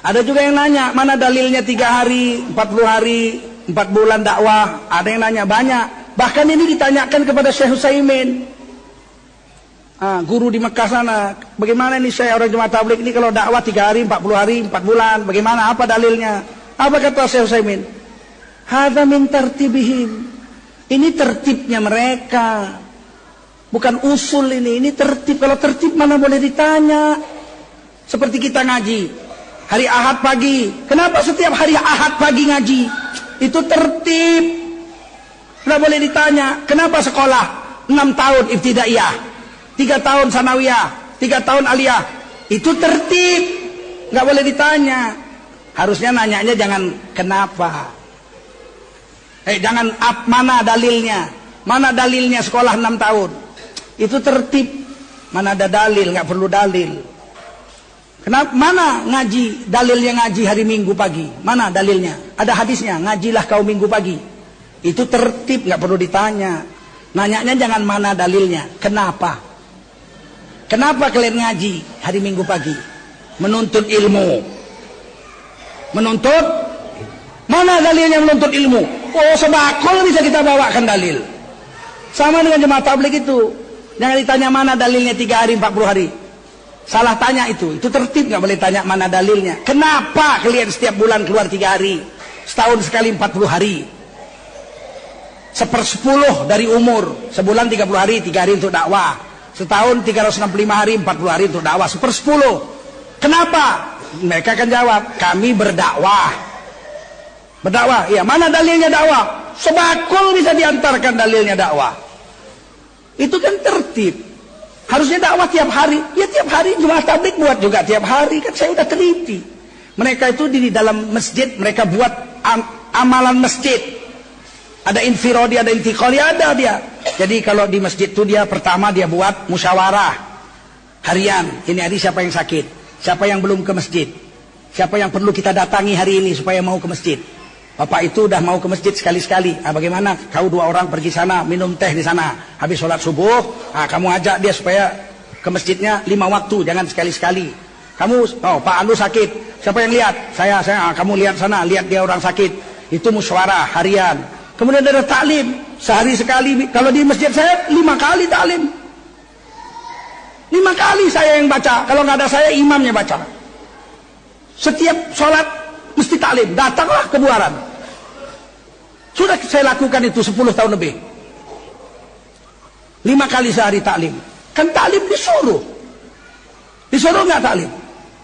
Ada juga yang nanya, mana dalilnya 3 hari, 40 hari, 4 bulan dakwah. Ada yang nanya banyak. Bahkan ini ditanyakan kepada Syekh Utsaimin, guru di Mekah sana. Bagaimana ini saya orang jemaah tabligh ini kalau dakwah 3 hari, 40 hari, 4 bulan. Bagaimana, apa dalilnya? Apa kata Syekh Utsaimin? Hadza min tartibihim. Ini tertibnya mereka. Bukan usul ini tertib. Kalau tertib mana boleh ditanya. Seperti kita ngaji. Hari Ahad pagi. Kenapa setiap hari Ahad pagi ngaji? Itu tertib. Tidak boleh ditanya. Kenapa sekolah 6 tahun ibtidaiyah, 3 tahun sanawiyah, 3 tahun aliyah? Itu tertib. Nggak boleh ditanya. Harusnya nanyanya jangan kenapa. Jangan mana dalilnya. Mana dalilnya sekolah 6 tahun. Itu tertib. Mana ada dalil, nggak perlu dalil. Kenapa? Mana ngaji, dalilnya ngaji hari Minggu pagi? Mana dalilnya? Ada hadisnya, ngajilah kau Minggu pagi. Itu tertib, nggak perlu ditanya. Nanyanya jangan mana dalilnya, kenapa? Kenapa kalian ngaji hari Minggu pagi? Menuntut ilmu. Menuntut? Mana dalilnya menuntut ilmu? Oh, sebakul bisa kita bawakan dalil. Sama dengan jemaah tabligh itu. Jangan ditanya mana dalilnya 3 hari, 40 hari. Salah tanya itu tertib, nggak boleh tanya mana dalilnya. Kenapa kalian setiap bulan keluar 3 hari, setahun sekali 40 hari, 1/10 dari umur, sebulan 30 hari, 3 hari untuk dakwah, setahun 365 hari, 40 hari untuk dakwah, 1/10. Kenapa? Mereka akan jawab, kami berdakwah. Berdakwah, iya, mana dalilnya dakwah? Sebakul bisa diantarkan dalilnya dakwah. Itu kan tertib. Harusnya dakwah tiap hari. Ya tiap hari jemaah tabligh buat juga tiap hari. Kan saya udah teliti. Mereka itu di dalam masjid, mereka buat amalan masjid. Ada infirodi, ada intiqali, ada dia. Jadi kalau di masjid itu dia pertama dia buat musyawarah harian. Ini hari siapa yang sakit, siapa yang belum ke masjid, siapa yang perlu kita datangi hari ini supaya mau ke masjid. Bapak itu udah mau ke masjid sekali-sekali. Bagaimana kau 2 orang pergi sana, minum teh di sana. Habis sholat subuh, kamu ajak dia supaya ke masjidnya 5 waktu, jangan sekali-sekali. Kamu, Pak Anu sakit. Siapa yang lihat? Saya. Kamu lihat sana, lihat dia orang sakit. Itu musyawarah harian. Kemudian ada taklim, sehari sekali. Kalau di masjid saya 5 kali taklim. 5 kali saya yang baca. Kalau nggak ada saya, imamnya baca. Setiap sholat mesti taklim. Datanglah ke Buaran. Sudah saya lakukan itu 10 tahun lebih. 5 kali sehari taklim. Kan taklim disuruh. Disuruh nggak taklim?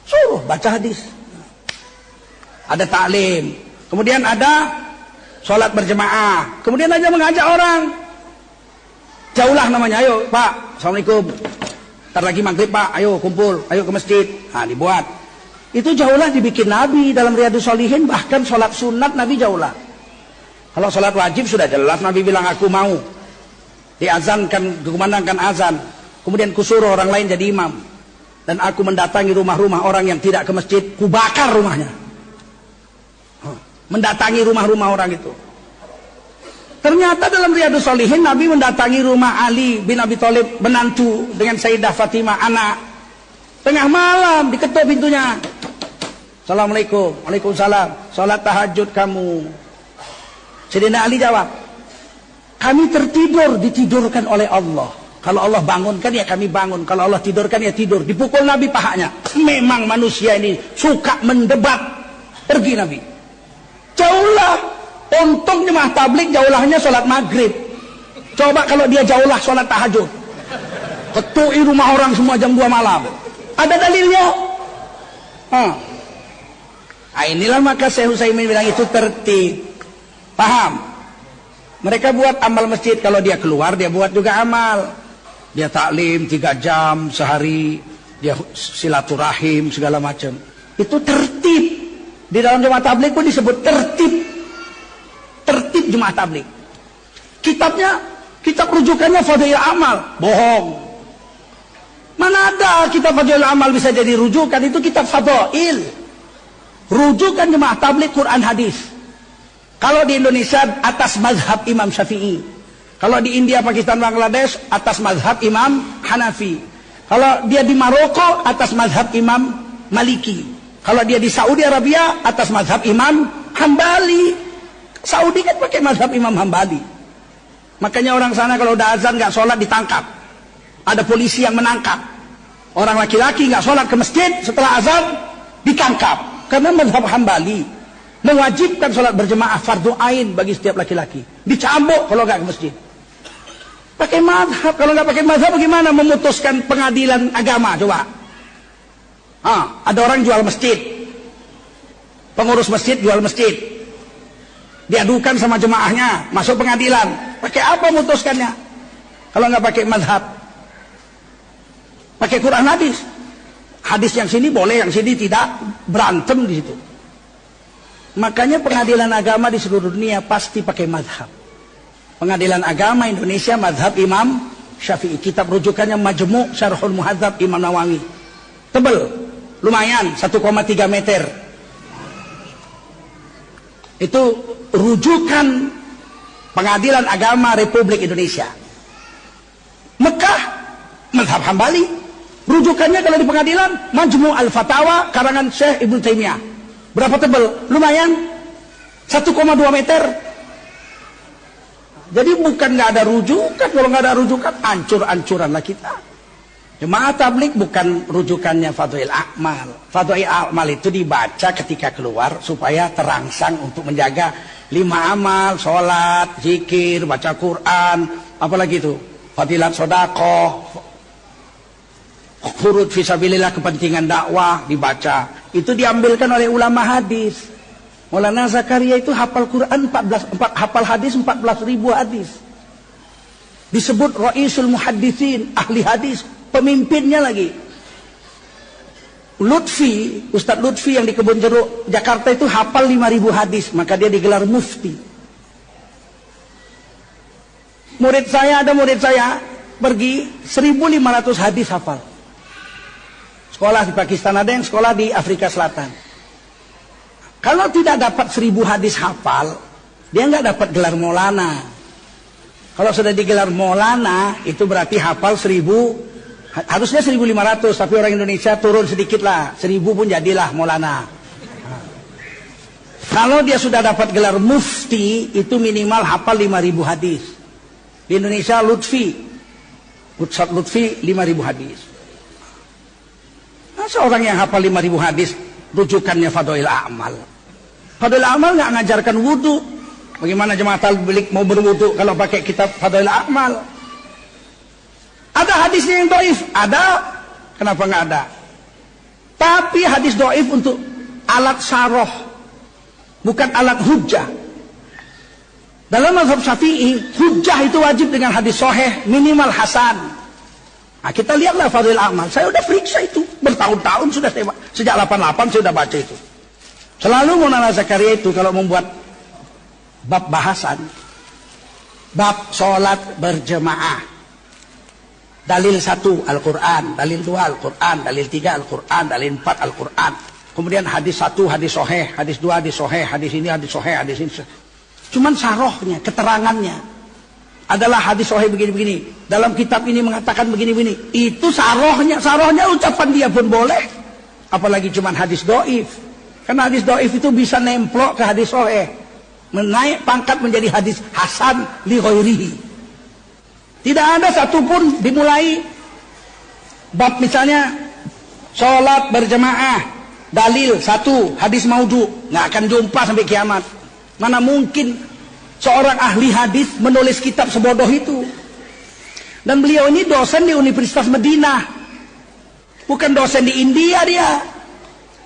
Suruh baca hadis. Ada taklim. Kemudian ada sholat berjemaah. Kemudian aja mengajak orang. Jauhlah namanya. Ayo Pak, Assalamualaikum. Ntar lagi maghrib Pak, ayo kumpul, ayo ke masjid. Dibuat. Itu jauhlah dibikin Nabi dalam Riyadhus Shalihin. Bahkan sholat sunat Nabi jauhlah. Kalau sholat wajib sudah jelas Nabi bilang aku mau. Diazankan, dikumandangkan azan. Kemudian kusuruh orang lain jadi imam. Dan aku mendatangi rumah-rumah orang yang tidak ke masjid. Kubakar rumahnya. Mendatangi rumah-rumah orang itu. Ternyata dalam Riyadhus Shalihin Nabi mendatangi rumah Ali bin Abi Thalib, menantu, dengan Sayyidah Fatimah, anak. Tengah malam diketuk pintunya. Assalamualaikum. Waalaikumsalam. Sholat tahajud kamu. Sayyidina Ali jawab, kami tertidur, ditidurkan oleh Allah. Kalau Allah bangunkan ya kami bangun. Kalau Allah tidurkan ya tidur. Dipukul Nabi pahanya. Memang manusia ini suka mendebat. Pergi Nabi. Jauhlah. Untung jemaah tabligh jauhlahnya sholat maghrib. Coba kalau dia jauhlah sholat tahajud. Ketui rumah orang semua jam 2 malam. Ada dalilnya? Inilah maka Syekh Utsaimin bilang itu tertib. Paham? Mereka buat amal masjid. Kalau dia keluar dia buat juga amal. Dia taklim 3 jam sehari. Dia silaturahim segala macam. Itu tertib. Di dalam jemaah tabligh pun disebut tertib. Tertib jemaah tabligh. Kitabnya, kitab rujukannya Fadhail Amal. Bohong. Mana ada kitab Fadhail Amal bisa jadi rujukan? Itu kitab Fadhail. Rujukan jemaah tabligh Quran hadis. Kalau di Indonesia atas mazhab Imam Syafi'i. Kalau di India, Pakistan, Bangladesh atas mazhab Imam Hanafi. Kalau dia di Maroko atas mazhab Imam Maliki. Kalau dia di Saudi Arabia atas mazhab Imam Hambali. Saudi kan pakai mazhab Imam Hambali. Makanya orang sana kalau udah azan nggak sholat ditangkap. Ada polisi yang menangkap. Orang laki-laki nggak sholat ke masjid setelah azan ditangkap. Karena mazhab Hambali mewajibkan sholat berjemaah fardu ain bagi setiap laki-laki. Dicambuk kalau nggak ke masjid. Pakai mazhab. Kalau nggak pakai mazhab bagaimana memutuskan pengadilan agama? Coba. Ada orang jual masjid. Pengurus masjid jual masjid. Diadukan sama jemaahnya, masuk pengadilan. Pakai apa memutuskannya? Kalau nggak pakai mazhab. Pakai Quran hadis. Hadis yang sini boleh, yang sini tidak, berantem di situ. Makanya pengadilan agama di seluruh dunia pasti pakai mazhab. Pengadilan agama Indonesia mazhab Imam Syafi'i. Kitab rujukannya Majmu' Syarhul Muhadzab Imam Nawawi. Tebel, lumayan 1,3 meter. Itu rujukan pengadilan agama Republik Indonesia. Mekah mazhab Hambali. Rujukannya kalau di pengadilan Majmu' Al-Fatawa karangan Syekh Ibnu Taimiyah. Berapa tebel? Lumayan 1,2 meter. Jadi bukan nggak ada rujukan. Kalau nggak ada rujukan, ancur-ancuranlah kita. Jemaah tabligh bukan rujukannya Fadhail A'mal. Fadhail A'mal itu dibaca ketika keluar supaya terangsang untuk menjaga 5 amal, sholat, zikir, baca Quran, apalagi itu, fadilat sedekah, khurud fisabilillah, kepentingan dakwah dibaca. Itu diambilkan oleh ulama hadis. Maulana Zakaria itu hafal Quran hafal hadis 14.000 hadis. Disebut Raisul Muhadditsin, ahli hadis, pemimpinnya lagi. Lutfi, Ustadz Lutfi yang di Kebun Jeruk Jakarta itu hafal 5.000 hadis, maka dia digelar mufti. Ada murid saya pergi 1.500 hadis hafal. Sekolah di Pakistan, ada yang sekolah di Afrika Selatan. Kalau tidak dapat 1.000 hadis hafal, dia nggak dapat gelar Maulana. Kalau sudah digelar Maulana, itu berarti hafal 1.000. Harusnya 1.500, tapi orang Indonesia turun sedikit lah. 1.000 pun jadilah Maulana. Kalau dia sudah dapat gelar mufti, itu minimal hafal 5.000 hadis. Di Indonesia Ustadz Lutfi 5.000 hadis. Nah, seorang yang hafal 5.000 hadis, rujukannya Fadhail A'mal. Fadhail A'mal nggak ngajarkan wudhu. Bagaimana jemaah tabligh mau berwudhu kalau pakai kitab Fadhail A'mal? Ada hadisnya yang dhaif? Ada. Kenapa nggak ada? Tapi hadis dhaif untuk alat syarah, bukan alat hujjah. Dalam mazhab Syafi'i, hujjah itu wajib dengan hadis sahih, minimal hasan. Nah, kita lihatlah Fadhail A'mal. Saya udah periksa itu bertahun-tahun sudah, sejak 88 saya sudah baca itu. Selalu Maulana Zakaria itu kalau membuat bab bahasan, bab sholat berjemaah, dalil 1 Al-Quran, dalil 2 Al-Quran, dalil 3 Al-Quran, dalil 4 Al-Quran. Kemudian hadis 1 hadis sahih, hadis 2 hadis sahih, hadis ini hadis sahih, hadis ini. Cuman sarohnya, keterangannya adalah hadis sahih begini-begini. Dalam kitab ini mengatakan begini-begini. Itu sarohnya ucapan dia pun boleh. Apalagi cuman hadis dhaif. Karena hadis dhaif itu bisa nemplok ke hadis sahih. Menaik pangkat menjadi hadis hasan li ghairihi. Tidak ada satupun dimulai bab misalnya sholat berjemaah, dalil 1 hadis maudhu, nggak akan jumpa sampai kiamat. Mana mungkin seorang ahli hadis menulis kitab sebodoh itu. Dan beliau ini dosen di Universitas Madinah, bukan dosen di India dia.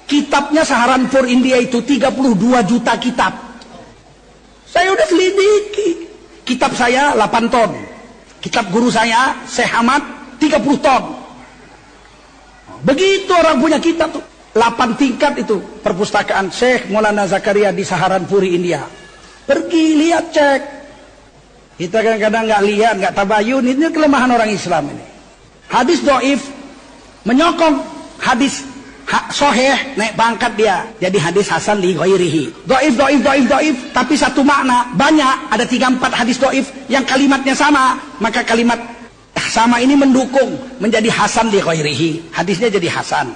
Kitabnya Saharanpur India itu 32 juta kitab. Saya udah selidiki. Kitab saya 8 ton. Kitab guru saya, Syekh Ahmad, 30 ton. Begitu orang punya kitab tuh. 8 tingkat itu perpustakaan Syekh Maulana Zakaria di Saharanpuri, India. Pergi lihat, cek. Kita kadang-kadang nggak lihat, nggak tabayun. Ini kelemahan orang Islam ini. Hadis dhaif menyokong hadis sahih, naik pangkat dia jadi hadis hasan li ghairihi. Dhaif, tapi satu makna banyak, ada 3-4 hadis dhaif yang kalimatnya sama, maka kalimat sama ini mendukung menjadi hasan li ghairihi. Hadisnya jadi hasan.